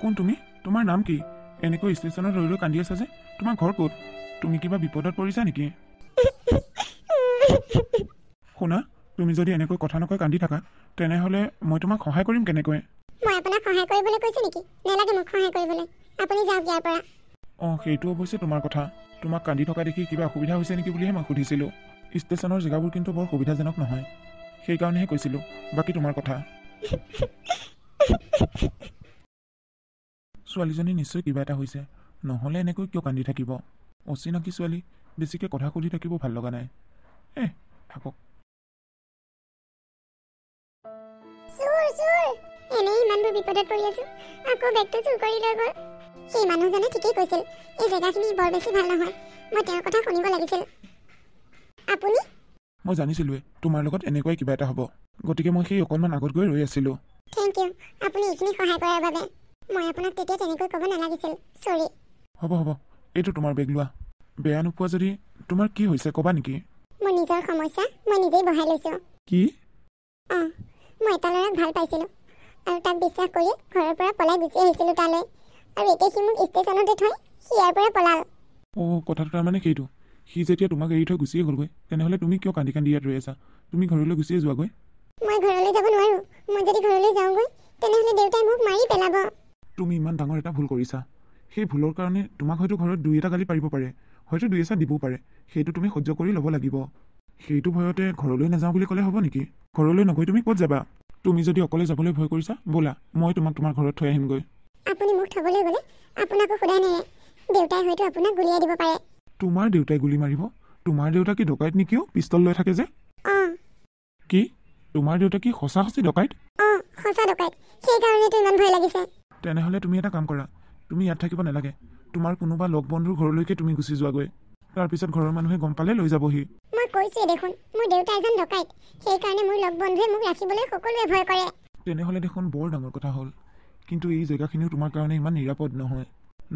কোন তুমি? তোমাৰ নাম কি? এনেকৈ ষ্টেচনত ৰৈ ৰৈ কান্দি আছা যে? তোমাৰ ঘৰ ক'ত? তুমি কিবা বিপদত পৰিছা নেকি? শুনা, তুমি যদি এনেকৈ কথা নকৈ কান্দি থাকা তেনেহ'লে মই তোমাক সহায় কৰিম কেনেকৈ? মই আপোনাক সহায় কৰিবলৈ কৈছো নেকি? নেলাগে মোক সহায় কৰিবলৈ। আপুনি যাওক ইয়াৰ পৰা। সেইটো অৱশ্যে তোমাৰ কথা। তোমাক কান্দি থকা দেখি কিবা অসুবিধা হৈছে নেকি বুলিহে মই সুধিছিলোঁ। ষ্টেচনৰ জেগাবোৰ কিন্তু বৰ সুবিধাজনক নহয়, সেইকাৰণেহে কৈছিলোঁ। বাকী তোমাৰ কথা। ছোৱালীজনী নিশ্চয় কিবা এটা হৈছে, নহ'লে এনেকৈ কিয় কান্দি থাকিব? অচিনাকি ছোৱালী, বেছিকৈ কথা সুধি থাকিব ভাল লগা নাই। থাকক। এনেই ইমানবোৰ বিপদত পৰি আছো, আকৌ বেগটো চুৰ কৰি লৈ গ'ল। সেই মানুহজনে ঠিকেই কৈছিল, এই জেগাখিনি বৰ বেছি ভাল নহয়। মই তেওঁৰ কথা শুনিব লাগিছিল। আপুনি? মই জানিছিলোঁৱে তোমাৰ লগত এনেকুৱাই কিবা এটা হ'ব, গতিকে মই সেই অকণমান আগত গৈ ৰৈ আছিলোঁ। থেংক ইউ, আপুনি এইখিনি সহায় কৰাৰ বাবে। মই আপোনাক তেতিয়া তেনেকৈ ক'ব নালাগিছিল, চৰি। হ'ব, এইটো তোমাৰ বেগ লোৱা। বেয়া নোপোৱা যদি তোমাৰ কি হৈছে ক'বা নেকি? মোৰ নিজৰ সমস্যা মই নিজেই বহাই লৈছোঁ। কি? মই এটা ল'ৰাক ভাল পাইছিলোঁ আৰু তাক বিশ্বাস কৰি ঘৰৰ পৰা পলাই গুচি আহিছিলোঁ তালৈ, আৰু এতিয়া সি মোক ষ্টেচনতে থৈ সি ইয়াৰ পৰা পলাল। কথাটো তাৰমানে সেইটো। সি যেতিয়া তোমাক এৰি থৈ গুচিয়ে গ'লগৈ, তেনেহ'লে তুমি কিয় কান্দি কান্দি ইয়াত ৰৈ আছা? তুমি ঘৰলৈ গুচিয়ে যোৱাগৈ। মই ঘৰলৈ যাব নোৱাৰোঁ। মই যদি ঘৰলৈ যাওঁগৈ তেনেহ'লে দেউতাই মোক মাৰি পেলাব। তুমি ইমান ডাঙৰ এটা ভুল কৰিছা। সেই ভুলৰ কাৰণে তোমাক হয়তো ঘৰত দুই এটা গালি পাৰিব পাৰে, হয়তো দুই এচাট দিবও পাৰে। সেইটো তুমি সহ্য কৰি ল'ব লাগিব। সেইটো ভয়তে ঘৰলৈ নাযাওঁ বুলি ক'লে হ'ব নেকি? ঘৰলৈ নগৈ তুমি ক'ত যাবা? তুমি যদি অকলে যাবলৈ ভয় কৰিছা, ব'লা মই তোমাক তোমাৰ ঘৰত থৈ আহিমগৈ। আপুনি মোক থ'বলৈ গ'লে আপোনাকো সোধাই নেৰে। দেউতাই হয়তো আপোনাক গুলিয়াই দিব পাৰে। তোমাৰ দেউতাই গুলি মাৰিব? তোমাৰ দেউতা কি ডকাইত নেকিও? পিষ্টল লৈ থাকে যে। কি? তোমাৰ দেউতা কি সঁচা ডকাইত? সঁচা ডকাইত। সেইকাৰণেতো ইমান ভয় লাগিছে। তেনেহ'লে তুমি এটা কাম কৰা, তুমি ইয়াত থাকিব নালাগে। তোমাৰ কোনোবা লগ বন্ধুৰ ঘৰলৈকে তুমি গুচি যোৱাগৈ। তাৰপিছত ঘৰৰ মানুহে গম পালে লৈ যাবহি। মই কৈছোৱে দেখোন, মোৰ দেউতা এজন ডকাইত। সেইকাৰণে মোৰ লগ বন্ধুৱে মোক ৰাখিবলৈ সকলোৱে ভয় কৰে। তেনেহ'লে দেখোন বৰ ডাঙৰ কথা হ'ল। কিন্তু এই জেগাখিনিও তোমাৰ কাৰণে ইমান নিৰাপদ নহয়।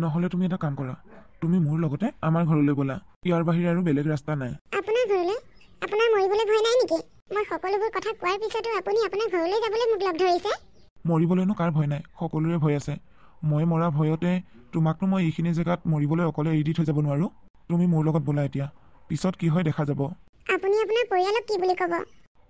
নহ'লে তুমি এটা কাম কৰা, তুমি মোৰ লগতে আমাৰ ঘৰলৈ ব'লা। ইয়াৰ বাহিৰে আৰু বেলেগ ৰাস্তা নাই। আপোনাৰ ঘৰলৈ? আপোনাৰ মৰিবলৈ ভয় নাই নেকি? মই সকলোবোৰ কথা কোৱাৰ পিছতো আপুনি আপোনাৰ ঘৰলৈ যাবলৈ মোক লগ ধৰিছে। মৰিবলৈনো কাৰ ভয় নাই? সকলোৰে ভয় আছে। মই মৰা ভয়তে তোমাকনো মই এইখিনি জেগাত মৰিবলৈ অকলে এৰি দি থৈ যাব নোৱাৰোঁ। তুমি মোৰ লগত ব'লা এতিয়া, পিছত কি হয় দেখা যাব। আপুনি আপোনাৰ পৰিয়ালক কি বুলি ক'ব?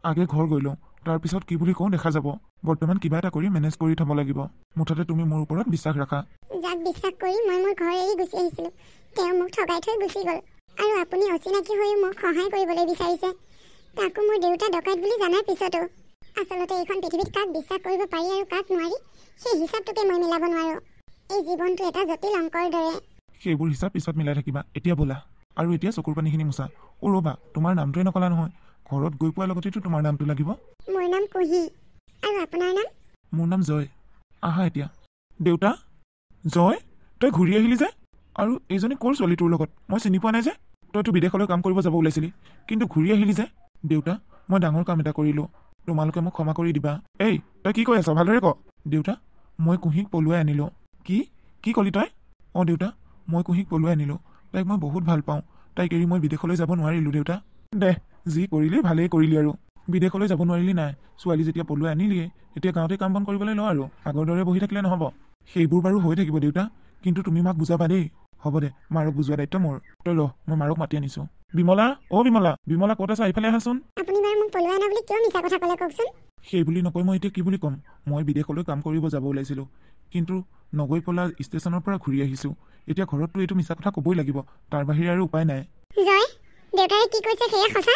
আগে ঘৰ গৈ লওঁ, তাৰপিছত কি বুলি কওঁ দেখা যাব। বৰ্তমান কিবা এটা কৰি মেনেজ কৰি থ'ব লাগিব। মুঠতে তুমি মোৰ ওপৰত বিশ্বাস ৰাখা। যাক বিশ্বাস কৰি মই মোৰ ঘৰ এৰি গুচি আহিছিলোঁ, তেওঁ মোক ঠগাই থৈ গুচি গ'ল। আৰু আপুনি অচিনাকি হৈ মোক সহায় কৰিবলৈ বিচাৰিছে, তাকো মোৰ দেউতা ডকাইত বুলি জনাৰ পিছতো। আচলতে এইখন পৃথিৱীত কাক বিশ্বাস কৰিব পাৰি আৰু কাক নোৱাৰি, সেই হিচাপটোকে মই মিলাব নোৱাৰোঁ। এই জীৱনটো এটা জটিল অংকৰ দৰে। সেইবোৰ হিচাপ পিছত মিলাই থাকিবা, এতিয়া ব'লা। আৰু এতিয়া চকুৰ পানীখিনি মোচা। ৰ'বা, তোমাৰ নামটোৱে নকলা নহয়। ঘৰত গৈ পোৱাৰ লগতেতো তোমাৰ নামটো লাগিব। মোৰ নাম কুহি। আৰু আপোনাৰ নাম? মোৰ নাম জয়। আহা এতিয়া। দেউতা? জয়, তই ঘূৰি আহিলি যে? আৰু এইজনী ক'ৰ ছোৱালী তোৰ লগত? মই চিনি পোৱা নাই যে। তইতো বিদেশলৈ কাম কৰিব যাব ওলাইছিলি, কিন্তু ঘূৰি আহিলি যে? দেউতা, মই ডাঙৰ কাম এটা কৰিলোঁ। তোমালোকে মোক ক্ষমা কৰি দিবা। তই কি কৈ আছ? ভালদৰে ক। দেউতা, মই কুহিক পলুৱাই আনিলোঁ। কি ক'লি তই? দেউতা, মই কুহিক পলুৱাই আনিলোঁ। তাইক মই বহুত ভাল পাওঁ। তাইক এৰি মই বিদেশলৈ যাব নোৱাৰিলোঁ দেউতা। দে, যি কৰিলি ভালেই কৰিলি আৰু। বিদেশলৈ যাব নোৱাৰিলি নাই। ছোৱালী যেতিয়া পলুৱাই আনিলিয়ে, এতিয়া গাঁৱতে কাম বন কৰিবলৈ ল আৰু। আগৰ দৰে বহি থাকিলে নহ'ব। সেইবোৰ বাৰু হৈ থাকিব দেউতা, কিন্তু তুমি মাক বুজাবা দেই। হ'ব দে, মাৰক বুজোৱা দায়িত্ব মোৰ। তই ৰ, মই মাৰক মাতি আনিছোঁ। বিমলা, বিমলা ক'ত আছা? এইফালে আহাচোন। আপুনি বাৰু মোক পলুৱাই অনা বুলি কিয় মিছা কথা ক'লে কওকচোন? সেই বুলি নকৈ মই এতিয়া কি বুলি ক'ম? মই বিদেশলৈ কাম কৰিব যাব ওলাইছিলোঁ, কিন্তু নগৈ পলা ষ্টেচনৰ পৰা ঘূৰি আহিছোঁ। এতিয়া ঘৰততো এইটো মিছা কথা ক'বই লাগিব, তাৰ বাহিৰে আৰু উপায় নাই। জয়, দেউতাই কি কৈছে সেয়া সঁচা?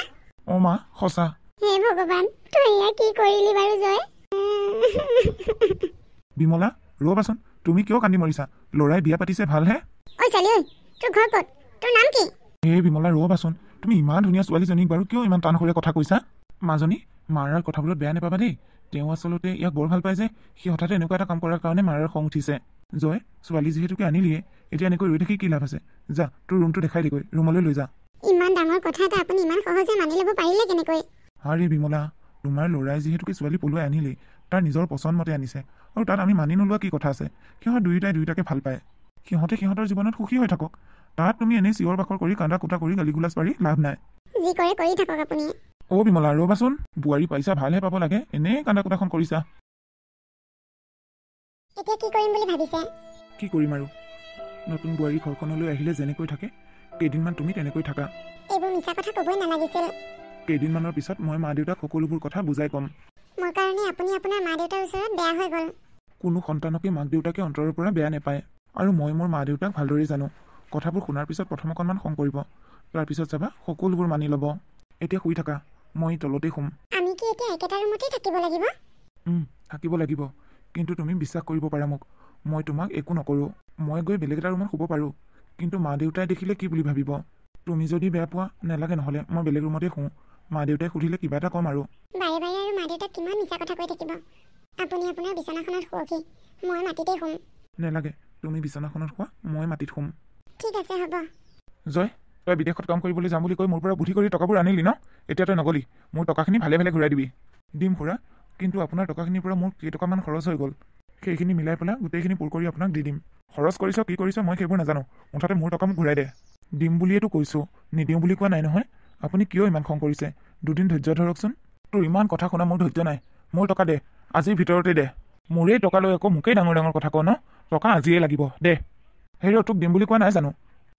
মা, সঁচা। হে ভগৱান, তই এয়া কি কৰিলি বাৰু জয়? বিমলা, ৰ'বাচোন, তুমি কিয় কান্দি মৰিছা? ল'ৰাই বিয়া পাতিছে ভালহে? ঐ ছোৱালী, তোৰ ঘৰ ক'ত? তোৰ নাম কি? বিমলা, ৰ'বাচোন, তুমি ইমান ধুনীয়া ছোৱালীজনীক বাৰু কিয় ইমান টান সুৰে কথা কৈছা? মাজনী, মাৰাৰ কথাবোৰত বেয়া নাপাবা দেই। তেওঁ আচলতে ইয়াক বৰ ভাল পায় যে, সি হঠাতে এনেকুৱা এটা কাম কৰাৰ কাৰণে মাৰাৰ খং উঠিছে। জয়, ছোৱালী যিহেতুকে আনিলিয়ে, এতিয়া এনেকৈ ৰৈ থাকি কি লাভ আছে? যা, তোৰ ৰুমটো দেখাই দিগৈ, ৰুমলৈ লৈ যা। ইমান ডাঙৰ কথা এটা আপুনি ইমান সহজে মানি ল'ব পাৰিলে কেনেকৈ? আৰে বিমলা, তোমাৰ ল'ৰাই যিহেতুকে ছোৱালী পলুৱাই আনিলেই, তাৰ নিজৰ পচন্দ মতে আনিছে, আৰু তাত আমি মানি নোলোৱা কি কথা আছে? সিহঁত দুয়োটাকে ভাল পায়। সিহঁতে সিহঁতৰ জীৱনত সুখী হৈ থাকক। তাত তুমি এনেই চিঞৰ বাখৰ কৰি কান্দা কুটা কৰি গালি গুলাজ পাৰি লাভ নাই। যি কৰে কৰি থাকক আপুনি। অ' বিমলা ৰ'বাচোন, বোৱাৰী পাইছা ভালহে পাব লাগে, এনেই কান্দা কোটাখন কৰিছা। এতিয়া কি কৰিম বুলি ভাবিছে? কি কৰিম আৰু, নতুন বোৱাৰী ঘৰখনলৈ আহিলে যেনেকৈ থাকে কেইদিনমান তুমি তেনেকৈ থাকা। এইবোৰ মিছা কথা ক'বই নালাগিছিল। কেইদিনমানৰ পিছত মই মা দেউতাক সকলোবোৰ কথা বুজাই ক'ম। মোৰ কাৰণে আপুনি আপোনাৰ মা দেউতাৰ ওচৰত বেয়া হৈ গ'ল। কোনো সন্তানকে মাক দেউতাকে অন্তৰৰ পৰা বেয়া নাপায়, আৰু মই মোৰ মা দেউতাক ভালদৰে জানো। কথাবোৰ শুনাৰ পিছত প্ৰথম অকণমান খং কৰিব, তাৰপিছত চাবা সকলোবোৰ মানি ল'ব। এতিয়া শুই থাকা, মই তলতেই শুম। আমি কি এতিয়া একেটা ৰুমতেই থাকিব লাগিব? থাকিব লাগিব, কিন্তু তুমি বিশ্বাস কৰিব পাৰা মোক, মই তোমাক একো নকৰোঁ। মই গৈ বেলেগ এটা ৰুমত শুব পাৰোঁ, কিন্তু মা দেউতাই দেখিলে কি বুলি ভাবিব। তুমি যদি বেয়া পোৱা নালাগে, নহ'লে মই বেলেগ ৰুমতে শুওঁ। মা দেউতাই সুধিলে কিবা এটা ক'ম আৰু। বাৰে বাৰে আৰু মা দেউতাক কিমান মিছা কথা কৈ থাকিব। আপুনি আপোনাৰ বিচনাখনত শুৱকহি, মই মাটিতে শুম। নালাগে, তুমি বিচনাখনত শুৱা, মই মাটিত শুম। ঠিক আছে হ'ব। জয়, তই বিদেশত কাম কৰিবলৈ যাম বুলি কৈ মোৰ পৰা বুদ্ধি কৰি টকাবোৰ আনিলি ন? এতিয়া তই নগলি, মোৰ টকাখিনি ভালে ভালে ঘূৰাই দিবি। দিম খুৰা, কিন্তু আপোনাৰ টকাখিনিৰ পৰা মোৰ কেইটকামান খৰচ হৈ গ'ল, সেইখিনি মিলাই পেলাই গোটেইখিনি পূৰ কৰি আপোনাক দি দিম। খৰচ কৰিছ কি কৰিছ মই সেইবোৰ নাজানো, মুঠতে মোৰ টকা মোক ঘূৰাই দে। দিম বুলিয়েতো কৈছোঁ, নিদিওঁ বুলি কোৱা নাই নহয়। আপুনি কিয় ইমান খং কৰিছে? দুদিন ধৈৰ্য ধৰকচোন। তোৰ ইমান কথা শুনা মোৰ ধৈৰ্য নাই। মোৰ টকা দে, আজিৰ ভিতৰতে দে। মোৰেই টকা লৈ আকৌ মোকেই ডাঙৰ ডাঙৰ কথা কওঁ ন? টকা আজিয়ে লাগিব, দে। হেৰি, তোক দিম বুলি কোৱা নাই জানো?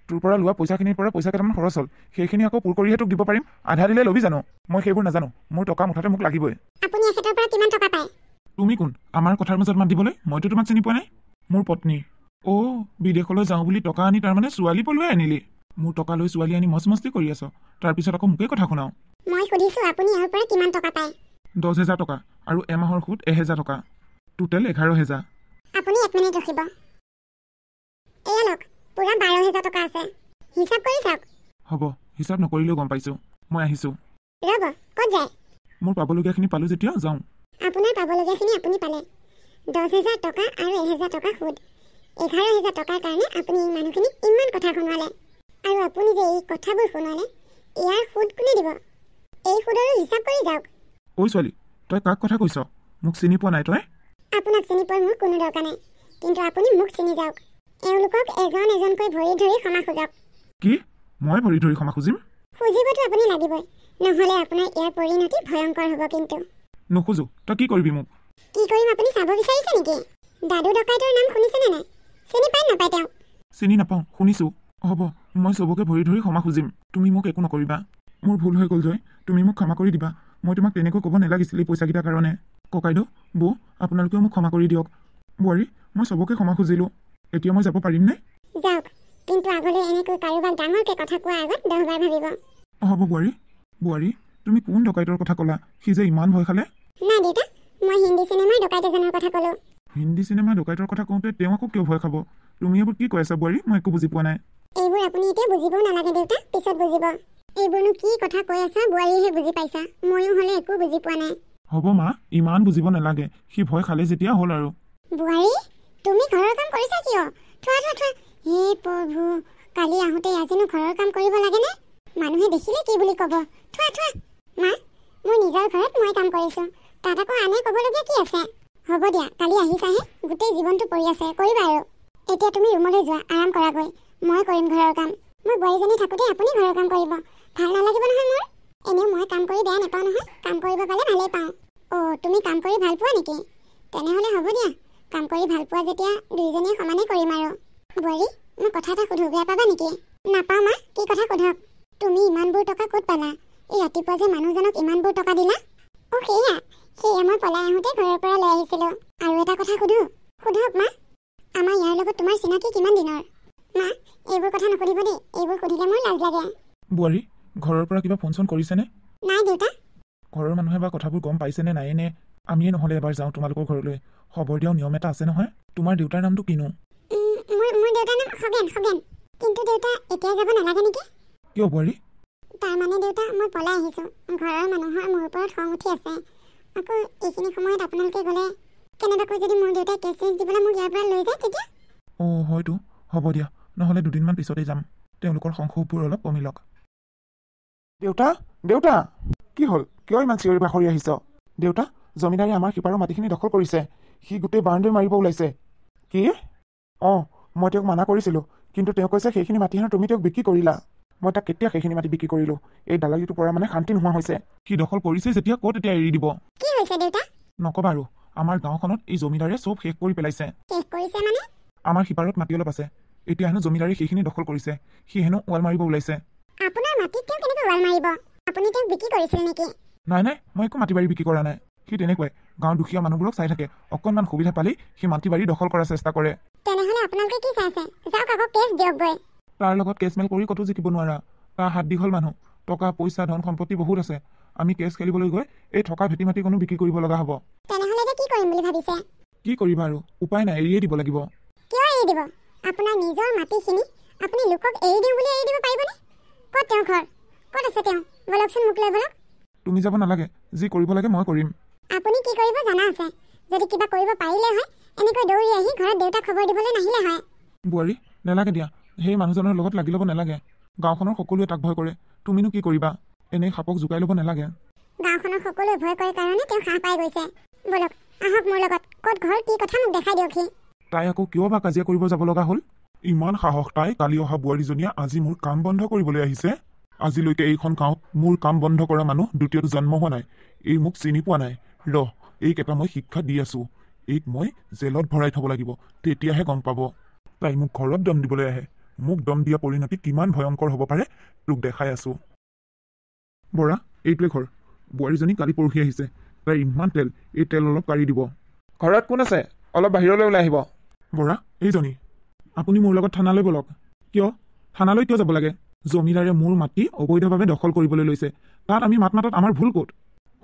তোৰ পৰা লোৱা পইচাখিনিৰ পৰা পইচা কেইটামান খৰচ হ'ল, সেইখিনি আকৌ পূৰ কৰিহে তোক দিব পাৰিম। আধা দিলে ল'বি জানো? মই সেইবোৰ নাজানো, মোৰ টকা মুঠতে মোক লাগিবই। আপুনি এখেতৰ পৰা কিমান টকা পায়? তুমি কোন আমাৰ কথাৰ মাজত মাত দিবলৈ? মইতো তোমাক চিনি পোৱা নাই। মোৰ পত্নী। বিদেশলৈ যাওঁ বুলি টকা আনি তাৰমানে ছোৱালী পলুৱাই আনিলি? মোৰ টকা লৈ ছোৱালী আনি মজ মস্তি কৰি আছ, তাৰপিছত আকৌ মোকেই কথা শুনাও। মই সুধিছোঁ আপুনি ইয়াৰ পৰা কিমান টকা পায়? 10,000 টকা আৰু এমাহৰ সুদ 1,000 টকা, টোটেল 11,000। আপুনি 1 মিনিট ৰখিব। এয়া লওক, পুৰা 12,000 টকা আছে। হিচাপ কৰি চাওক। হ'ব, হিচাপ নকৰিলেও গম পাইছোঁ। মই আহিছোঁ। ৰ'ব, ক'ত যায়? মোৰ পাবলগীয়াখিনি পালোঁ যেতিয়া যাওঁ। আপোনাৰ পাবলগীয়াখিনি আপুনি পালে। 10,000 টকা আৰু 1,000 টকা সুদ। 11,000 টকাৰ কাৰণে আপুনি এই মানুহখিনিক ইমান কথা শুনালে। আৰু আপুনি যে এই কথাবোৰ শুনালে, ইয়াৰ সুদ কোনে দিব? এই সুদৰো হিচাপ কৰি যাওক। ঐ ছোৱালী, তই কাক কথা কৈছ? মোক চিনি পোৱা নাই তই? আপোনাক চিনি পোৱাৰ মোৰ কোনো দৰকাৰ নাই, কিন্তু আপুনি মোক চিনি যাওক। এওঁলোকক এজন এজনকৈ ভৰি ধৰি ক্ষমা খোজক। কি? মই ভৰি ধৰি ক্ষমা খুজিম? খুজিবতো আপুনি লাগিবই, নহ'লে আপোনাৰ ইয়াৰ পৰিণতি ভয়ংকৰ হ'ব। কিন্তু নোখোজো। তই কি কৰিবি মোক? কি কৰিম আপুনি চাব বিচাৰিছে নেকি? দাদু ডকাইতৰ নাম শুনিছেনে নাই? চিনি পাই নাপায় তেওঁক? চিনি নাপাওঁ, শুনিছোঁ। হ'ব, মই চবকে ভৰি ধৰি ক্ষমা খুজিম। তুমি মোক একো নকৰিবা। মোৰ ভুল হৈ গ'ল জয়, তুমি মোক ক্ষমা কৰি দিবা। মই তোমাক তেনেকৈ ক'ব নালাগিছিল এই পইচাকেইটাৰ কাৰণে। ককাইদেউ, বৌ, আপোনালোকেও মোক ক্ষমা কৰি দিয়ক। বোৱাৰী, মই চবকে ক্ষমা খুজিলোঁ। এতিয়া মই যাব পাৰিমনে? যাওক, কিন্তু আগলৈ এনেকৈ কাৰোবাক ডাঙৰকৈ কথা কোৱাৰ আগত 10 বাৰ ভাবিব। হ'ব বোৱাৰী। বোৱাৰী, তুমি কোন ডকাইতৰ কথা ক'লা? সি যে ইমান ভয় খালে। নাই দেউতা, মই হিন্দী চিনেমাৰ ডকাইত এজনৰ কথা ক'লোঁ। হিন্দী চিনেমা ডকাইতৰ কথা কওঁতে তেওঁ আকৌ কিয় ভয় খাব? তুমি এইবোৰ কি কৈ আছা বোৱাৰী? মই একো বুজি পোৱা নাই। এইবোৰ আপুনি এতিয়া বুজিবও নালাগে দেউতা, পিছত বুজিব। এইবোৰনো কি কথা কৈ আছা বোৱাৰীয়েহে বুজি পাইছা, ময়ো হ'লে একো বুজি পোৱা নাই। হ'ব মা, ইমান বুজিব নালাগে। সি ভয় খালে যেতিয়া হ'ল আৰু। বোৱাৰী, তুমি ঘৰৰ কাম কৰিছা কিয়? থোৱা থোৱা থোৱা। হে প্ৰভু, কালি আহোঁতে আজিনো ঘৰৰ কাম কৰিব লাগেনে? মানুহে দেখিলে কি বুলি ক'ব? থোৱা থোৱা। মা, মোৰ নিজৰ ঘৰত মই কাম কৰিছোঁ, তাত আকৌ আনে ক'বলগীয়া কি আছে? হ'ব দিয়া, কালি আহিছাহে, গোটেই জীৱনটো পৰি আছে, কৰিবা আৰু। এতিয়া তুমি ৰুমলৈ যোৱা, আৰাম কৰাগৈ। মই কৰিম ঘৰৰ কাম। মোৰ বোৱাৰীজনী থাকোঁতে আপুনি ঘৰৰ কাম কৰিব, ভাল নালাগিব নহয় মোৰ। এনেও মই কাম কৰি বেয়া নাপাওঁ নহয়, কাম কৰিব পালে ভালেই পাওঁ। তুমি কাম কৰি ভাল পোৱা নেকি? তেনেহ'লে হ'ব দিয়া, কাম কৰি ভাল পোৱা যেতিয়া দুইজনীয়ে সমানে কৰিম আৰু। বোৱাৰী, মই কথা এটা সুধোঁ, বেয়া পাবা নেকি? নাপাওঁ মা, কি কথা সোধক। তুমি ইমানবোৰ টকা ক'ত পালা? এই ৰাতিপুৱা যে মানুহজনক ইমানবোৰ টকা দিলা? সেয়া মই পলাই আহোঁতে ঘৰৰ পৰা লৈ আহিছিলোঁ। আৰু এটা কথা সুধোঁ? সোধক মা। আমাৰ ইয়াৰ লগত তোমাৰ চিনাকি কিমান দিনৰ? মা, এইবোৰ কথা নুসুধিব দেই, এইবোৰ সুধিলে মোৰ লাজ লাগে। বোৱাৰী, ঘৰৰ পৰা কিবা ফোন চোন কৰিছেনে? নাই দেউতা। ঘৰৰ মানুহে বা কথাবোৰ গম পাইছেনে নাই নে আমিয়ে নহ'লে এবাৰ যাওঁ তোমালোকৰ ঘৰলৈ? খবৰ দিয়াও নিয়ম এটা আছে নহয়। তোমাৰ দেউতাৰ নামটো কিনো? মোৰ দেউতাৰ নাম খগেন। কিন্তু দেউতা, এতিয়া যাব নালাগে নেকি? কিয় বোৱাৰী? তাৰমানে দেউতা, মই পলাই আহিছোঁ। ঘৰৰ মানুহৰ মোৰ ওপৰত খং উঠি আছে। আকৌ এইখিনি সময়ত আপোনালোকে গ'লে কেনেবাকৈ যদি মোৰ দেউতাই কেছ দিবলৈ মোক ইয়াৰ পৰা লৈ যায় তেতিয়া? হয়তো। হ'ব দিয়া, নহ'লে দুদিনমান পিছতেই যাম। তেওঁলোকৰ সংক্ষোভবোৰ অলপ কমি লওক। দেউতা, কি হ'ল? কিয় ইমান চিঞৰি বাখৰি আহিছ? দেউতা, জমিদাৰে আমাৰ সিপাৰৰ মাটিখিনি দখল কৰিছে। সি গোটেই বাউণ্ডেৰী মাৰিব ওলাইছে। কি? মই তেওঁক মানা কৰিছিলোঁ, কিন্তু তেওঁ কৈছে সেইখিনি মাটি হেনো তুমি তেওঁক বিক্ৰী কৰিলা। মই তাক কেতিয়া সেইখিনি মাটি বিক্ৰী কৰিলোঁ। এই দালালিটোৰ পৰা মানে শান্তি নোহোৱা হৈছে। সি দখল কৰিছে যেতিয়া ক'ত এতিয়া এৰি দিব? কি হৈছে দেউতা? নকবা আৰু, আমাৰ গাঁওখনত এই জমিদাৰে চব শেষ কৰি পেলাইছে। শেষ কৰিছে মানে? আমাৰ সিপাৰত মাটি অলপ আছে, এতিয়া হেনো জমিদাৰে সেইখিনি দখল কৰিছে। সি হেনো ৱাল মাৰিব ওলাইছে। আপোনাৰ মাটিত তেওঁ কেনেকৈ ৱাল মাৰিব? আপুনি তেওঁক বিক্ৰী কৰিছিল নেকি? নাই নাই, মই একো মাটি বাৰী বিক্ৰী কৰা নাই। সি তেনেকুৱাই গাঁৱৰ দুখীয়া মানুহবোৰক চাই থাকে, অকণমান সুবিধা পালেই সি মাটি বাৰী দখল কৰাৰ চেষ্টা কৰে। তেনেহ'লে আপোনালোকে কি চাইছে? যাওক আকৌ কেছ দিয়কগৈ। তাৰ লগত কেছমেল কৰি ক'তো জিকিব নোৱাৰা। তাৰ হাত দীঘল মানুহ, টকা পইচা ধন সম্পত্তি বহুত আছে। আমি কেছ খেলিবলৈ গৈ এই থকা ভেটি মাটিকণো বিক্ৰী কৰিব লগা হ'ব। তেনেহ'লে এতিয়া কি কৰিম বুলি ভাবিছে? কি কৰিবা আৰু, উপায় নাই, এৰিয়ে দিব লাগিব। কিয় এৰি দিব? আপোনাৰ নিজৰ মাটিখিনি আপুনি লোকক এৰি দিওঁ বুলি এৰি দিব পাৰিবনে? ক'ত তেওঁৰ ঘৰ? ক'ত আছে তেওঁ? বলকচোন মোক লৈ বলক। তুমি যাব নালাগে, যি কৰিব লাগে মই কৰিম। আপুনি কি কৰিব জানা আছে? যদি কিবা কৰিব পাৰিলে হয় এনেকৈ দৌৰি আহি ঘৰত দেউতাক খবৰ দিবলৈ নাহিলে হয়। বোৱাৰী, নেলাগে দিয়া, সেই মানুহজনৰ লগত লাগি ল'ব নালাগে। গাঁওখনৰ সকলোৱে তাক ভয় কৰে, তুমিনো কি কৰিবা? এনেই সাপক জোকাই ল'ব নালাগে। গাঁওখনৰ সকলোৱে ভয় কৰে কাৰণে তেওঁ সাহ পাই গৈছে। বলক আহক মোৰ লগত, ক'ত ঘৰ কি কথা মোক দেখাই দিয়কহি। তাই আকৌ কিয় বা কাজিয়া কৰিব যাব লগা হ'ল? ইমান সাহস তাই? কালি অহা বোৱাৰীজনীয়ে আজি মোৰ কাম বন্ধ কৰিবলৈ আহিছে। আজিলৈকে এইখন গাঁৱত মোৰ কাম বন্ধ কৰা মানুহ দ্বিতীয়টো জন্ম হোৱা নাই। এই মোক চিনি পোৱা নাই। এইক এটা মই শিক্ষা দি আছো। এইক মই জেলত ভৰাই থব লাগিব, তেতিয়াহে গম পাব। তাই মোক ঘৰত দম দিবলৈ আহে। মোক দম দিয়া পৰিণতি কিমান ভয়ংকৰ হ'ব পাৰে তোক দেখাই আছো। বৰা, এইটোৱে ঘৰ। বোৱাৰীজনী কালি পৰহি আহিছে। তাই ইমান তেল, এই তেল অলপ কাঢ়ি দিব। ঘৰত কোন আছে? অলপ বাহিৰলৈ ওলাই আহিব। বৰা, এইজনী। আপুনি মোৰ লগত থানালৈ বলক। কিয়? থানালৈ কিয় যাব লাগে? জমিদাৰে মোৰ মাটি অবৈধভাৱে দখল কৰিবলৈ লৈছে। তাত আমি মাত মাতাত আমাৰ ভুল ক'ত?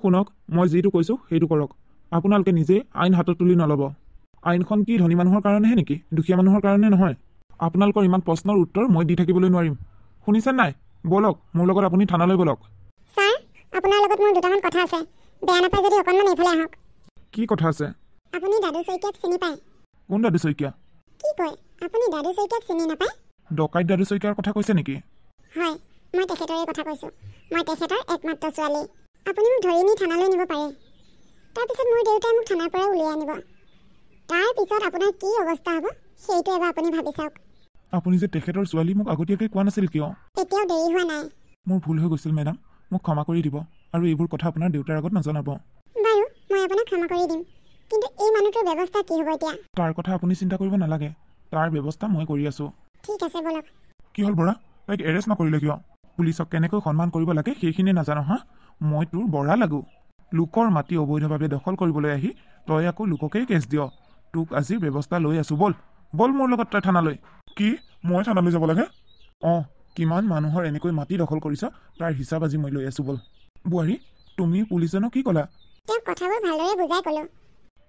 শুনক, মই যিটো কৈছোঁ সেইটো কৰক। আপোনালোকে নিজে আইন হাতত তুলি নল'ব। আইনখন কি ধনী মানুহৰ কাৰণেহে নেকি? দুখীয়া মানুহৰ কাৰণে নহয়। আপোনালোকৰ ইমান প্ৰশ্নৰ উত্তৰ মই দি থাকিবলৈ নোৱাৰিম। শুনিছে নাই? বলক মোৰ লগত, আপুনি থানালৈ বলক। ছাৰ, আপোনাৰ লগত মোৰ দুটামান কথা আছে। বেয়া নাপায় যদি অকণমান এইফালে আহক। কি কথা আছে? আপুনি দাদু শইকীয়াক চিনি পায়? কোন দাদু শইকীয়া? কি কয়? আপুনি দাদু শইকীয়াক চিনি নাপায়? ডকাইত দাদু শইকীয়াৰ কথা কৈছে নেকি? হয়, মই তেখেতৰে কথা কৈছোঁ। মই তেখেতৰ একমাত্ৰ ছোৱালী। আপুনি মোক ধৰি নি থানালৈ নিব পাৰে। তাৰপিছত মোৰ দেউতাই মোক থানাৰ পৰা উলিয়াই আনিব। তাৰপিছত আপোনাৰ কি অৱস্থা হ'ব সেইটো এবাৰ আপুনি ভাবি চাওক। আপুনি যে তেখেতৰ ছোৱালী, মোক আগতীয়াকৈ কোৱা নাছিল কিয়? এতিয়াও দেৰি হোৱা নাই। মোৰ ভুল হৈ গৈছিল মেডাম, মোক ক্ষমা কৰি দিব আৰু এইবোৰ কথা আপোনাৰ দেউতাৰ আগত নজনাব। বাৰু, মই আপোনাক ক্ষমা কৰি দিম, কিন্তু এই মানুহটোৰ ব্যৱস্থা কি হ'ব এতিয়া? তাৰ কথা আপুনি চিন্তা কৰিব নালাগে, তাৰ ব্যৱস্থা মই কৰি আছোঁ। ঠিক আছে, বলক। কি হ'ল বৰা, তাইক এৰেষ্ট নকৰিলে কিয়? পুলিচক কেনেকৈ সন্মান কৰিব লাগে সেইখিনি নাজানো হা? মই তোৰ বৰা লাগো। লোকৰ মাটি অবৈধভাৱে দখল কৰিবলৈ আহি তই আকৌ লোককেই কেছ দিয়। তোক আজিৰ ব্যৱস্থা লৈ আছোঁ। বল বল মোৰ লগত তই থানালৈ। কি? মই থানালৈ যাব লাগে? অঁ, কিমান মানুহৰ এনেকৈ মাটি দখল কৰিছ তাৰ হিচাপ আজি মই লৈ আছোঁ। বল। বোৱাৰী, তুমি পুলিচজনক কি ক'লা? তেওঁক কথাবোৰ ভালদৰে বুজাই ক'লোঁ।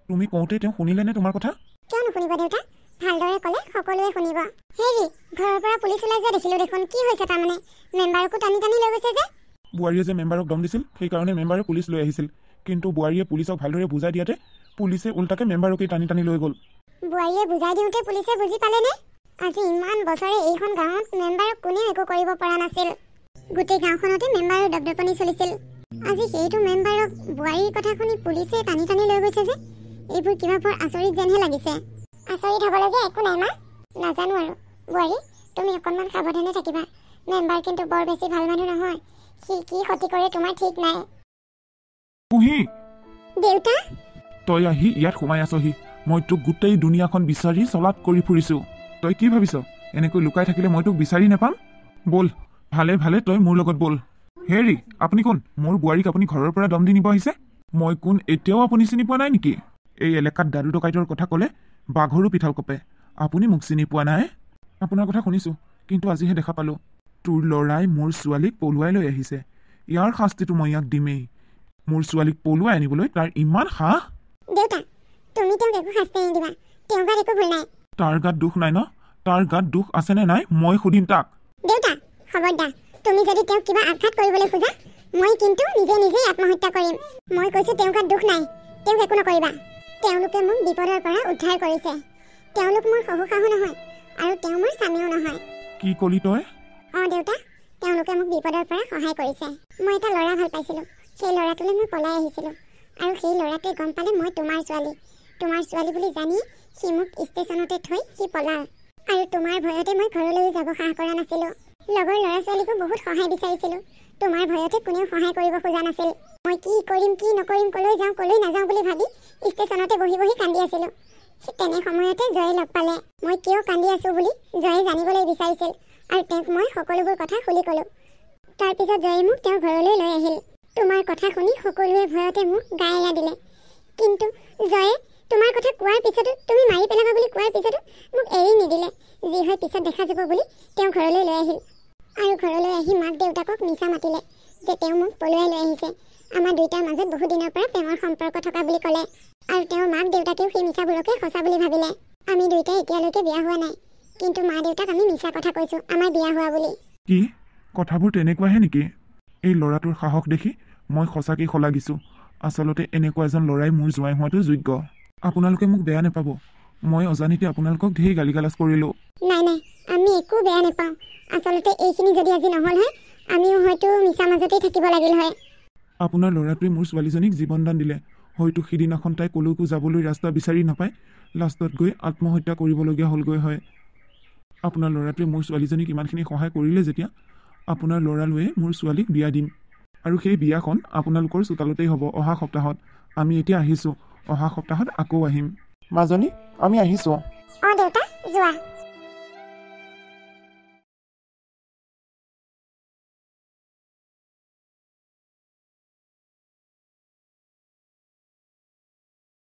তুমি কওঁতে তেওঁ শুনিলেনে তোমাৰ কথা? কিয় নুশুনিব দেউতা? ভালদৰে ক'লে সকলোৱে শুনিব। হেৰি, ঘৰৰ পৰা পুলিচ ওলাই যোৱা দেখিলোঁ দেখোন। কি হৈছে তাৰমানে? মেম্বাৰকো টানি টানি লৈ গৈছে যে? বোৱাৰীয়ে যে মেম্বাৰক দম দিছিল সেইকাৰণে মেম্বাৰে পুলিচ লৈ আহিছিল, কিন্তু বোৱাৰীয়ে পুলিচক ভালদৰে বুজাই দিয়াতে পুলিচে উল্টাকে মেম্বাৰকে টানি টানি লৈ গ'ল। বোৱাৰীয়ে বুজাই দিওঁতে পুলিচে বুজি পালেনে? আজি ইমান বছৰে এইখন গাঁৱত মেম্বাৰক কোনেও একো কৰিব পৰা নাছিল। গোটেই গাঁওখনতে মেম্বাৰৰ দপদপনি চলিছিল। আজি সেইটো মেম্বাৰক বোৱাৰীৰ কথা শুনি পুলিচে টানি টানি লৈ গৈছে যে? এইবোৰ কিবা বৰ আচৰিত যেনহে লাগিছে। আচৰিত হ'বলগীয়া একো নাই মা। নাজানো আৰু বোৱাৰী, তুমি অকণমান সাৱধানে থাকিবা। মেম্বাৰ কিন্তু বৰ বেছি ভাল মানুহ নহয়। সি কি ক্ষতি কৰে তোমাৰ ঠিক নাই। কুহি, দেউতা, তই আহি ইয়াত সোমাই আছহি। মই তোক গোটেই দুনিয়াখন বিচাৰি চলাত কৰি ফুৰিছোঁ। তই কি ভাবিছ এনেকৈ লুকাই থাকিলে মই তোক বিচাৰি নাপাম? বল, ভালে ভালে তই মোৰ লগত বল। হেৰি, আপুনি কোন? মোৰ বোৱাৰীক আপুনি ঘৰৰ পৰা দম দি নিব আহিছে? মই কোন এতিয়াও আপুনি চিনি পোৱা নাই নেকি? এই এলেকাত দাদু ডকাইতৰ কথা ক'লে বাঘৰো পিঠাল কপে। আপুনি মোক চিনি পোৱা নাই? আপোনাৰ কথা শুনিছোঁ, কিন্তু আজিহে দেখা পালোঁ। তোৰ ল'ৰাই মোৰ ছোৱালীক পলুৱাই লৈ আহিছে। ইয়াৰ শাস্তিটো মই ইয়াক দিমেই। মোৰ ছোৱালীক পলুৱাই আনিবলৈ তাৰ ইমান সাহ? দেউতা, তুমি তেওঁক একো শাস্তি নিদিবা। তেওঁৰ গাত একো ভুল নাই। তাৰ গাত দুখ নাই ন? তাৰ গাত দুখ আছেনে নাই মই সুধিম তাক। দেউতা, খবৰদাৰ। তুমি যদি তেওঁক কিবা আঘাত কৰিবলৈ খোজা, মই কিন্তু নিজেই আত্মহত্যা কৰিম। মই কৈছোঁ তেওঁৰ গাত দুখ নাই। তেওঁক একো নকৰিবা। তেওঁলোকে মোক বিপদৰ পৰা উদ্ধাৰ কৰিছে। তেওঁলোক মোৰ শহু শাহু নহয়, আৰু তেওঁ মোৰ স্বামীও নহয়। কি ক'লি তই? অঁ দেউতা, তেওঁলোকে মোক বিপদৰ পৰা সহায় কৰিছে। মই এটা ল'ৰা ভাল পাইছিলোঁ। সেই ল'ৰাটোলৈ মই পলাই আহিছিলোঁ, আৰু সেই ল'ৰাটোৱে গম পালে মই তোমাৰ ছোৱালী বুলি জানি সি মোক ষ্টেচনতে থৈ সি পলাল। আৰু তোমাৰ ভয়তে মই ঘৰলৈও যাব সাহ কৰা নাছিলোঁ। লগৰ ল'ৰা ছোৱালীকো বহুত সহায় বিচাৰিছিলোঁ। তোমাৰ ভয়তে কোনেও সহায় কৰিব খোজা নাছিল। মই কি কৰিম কি নকৰিম, কলৈ যাওঁ কলৈ নাযাওঁ বুলি ভাবি ষ্টেচনতে বহি বহি কান্দি আছিলোঁ। তেনে সময়তে জয়ে লগ পালে। মই কিয় কান্দি আছোঁ বুলি জয়ে জানিবলৈ বিচাৰিছিল আৰু তেওঁক মই সকলোবোৰ কথা খুলি ক'লোঁ। তাৰপিছত জয়ে মোক তেওঁৰ ঘৰলৈ লৈ আহিল। তোমাৰ কথা শুনি সকলোৱে ভয়তে মোক গা এৰা দিলে। কিন্তু জয়ে তোমাৰ কথা কোৱাৰ পিছতো, তুমি মাৰি পেলাবা বুলি কোৱাৰ পিছতো মোক এৰি নিদিলে। যি হয় পিছত দেখা যাব বুলি তেওঁ ঘৰলৈ লৈ আহিল আৰু ঘৰলৈ আহি মাক দেউতাকক মিছা মাতিলে যে তেওঁ মোক পলুৱাই লৈ আহিছে। আমাৰ দুয়োটাৰ মাজত বহু দিনৰ পৰা প্ৰেমৰ সম্পৰ্ক থকা বুলি ক'লে আৰু তেওঁৰ মাক দেউতাকেও সেই মিছাবোৰকে সঁচা বুলি ভাবিলে। আমি দুয়োটাই এতিয়ালৈকে বিয়া হোৱা নাই, কিন্তু মা দেউতাক আমি মিছা কথা কৈছোঁ আমাৰ বিয়া হোৱা বুলি। কি কথাবোৰ তেনেকুৱাহে নেকি? এই ল'ৰাটোৰ সাহস দেখি মই সঁচাকৈ শলাগিছোঁ। আচলতে এনেকুৱা এজন ল'ৰাই মোৰ জোৱাই হোৱাটো যোগ্য। আপোনালোকে মোক বেয়া নাপাব, মই অজানিতে আপোনালোকক ঢেৰ গালি গালাজ কৰিলোঁ। নাই নাই, আমি একো বেয়া নাপাওঁ। আচলতে এইখিনি যদি আজি নহ'ল হয়, আমিও হয়তো মিছা মাজতেই থাকিব লাগিল হয়। আপোনাৰ ল'ৰাটোৱে মোৰ ছোৱালীজনীক জীৱনদান দিলে। হয়তো সিদিনাখন তাই কলৈকো যাবলৈ ৰাস্তা বিচাৰি নাপায়, লাষ্টত গৈ আত্মহত্যা কৰিবলগীয়া হ'লগৈ হয়। আপোনাৰ ল'ৰাটোৱে মোৰ ছোৱালীজনীক ইমানখিনি সহায় কৰিলে যেতিয়া, আপোনাৰ ল'ৰালৈয়ে মোৰ ছোৱালীক বিয়া দিম আৰু সেই বিয়াখন আপোনালোকৰ চোতালতেই হ'ব অহা সপ্তাহত। আমি এতিয়া আহিছোঁ, অহা সপ্তাহত আকৌ আহিম। মাজনী, আমি আহিছোঁ। দেউতা যোৱা।